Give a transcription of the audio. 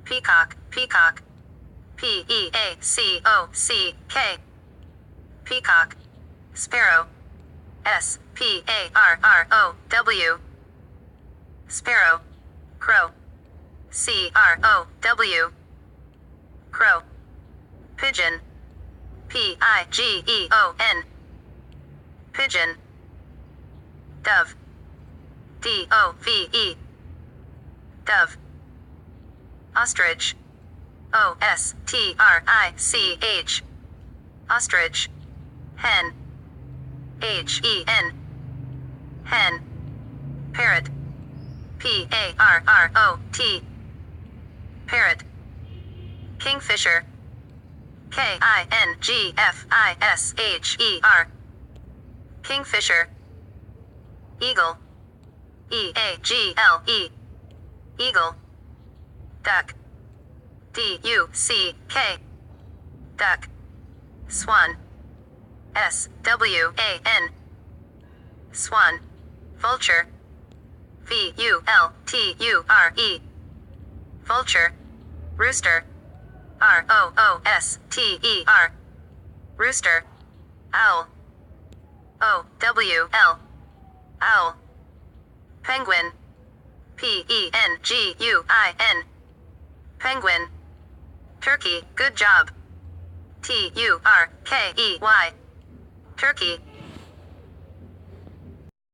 Peacock, peacock. P-E-A-C-O-C-K. Peacock. Sparrow. S-P-A-R-R-O-W. Sparrow. Crow. C-R-O-W. Crow. Pigeon. P-I-G-E-O-N. Pigeon. Dove. D-O-V-E. Dove. Ostrich. O-S-T-R-I-C-H. Ostrich. Hen. H-E-N. Hen. Parrot. P-A-R-R-O-T. Parrot. Kingfisher. K-I-N-G-F-I-S-H-E-R. Kingfisher. Eagle. E-A-G-L-E. Eagle. Duck. D-U-C-K. Duck. Swan. S-W-A-N. Swan. Vulture. V-U-L-T-U-R-E. Vulture. Rooster. R-O-O-S-T-E-R. Rooster. Owl. O-W-L. Owl. Penguin. P-E-N-G-U-I-N. Penguin. Turkey, good job. T-U-R-K-E-Y. Turkey.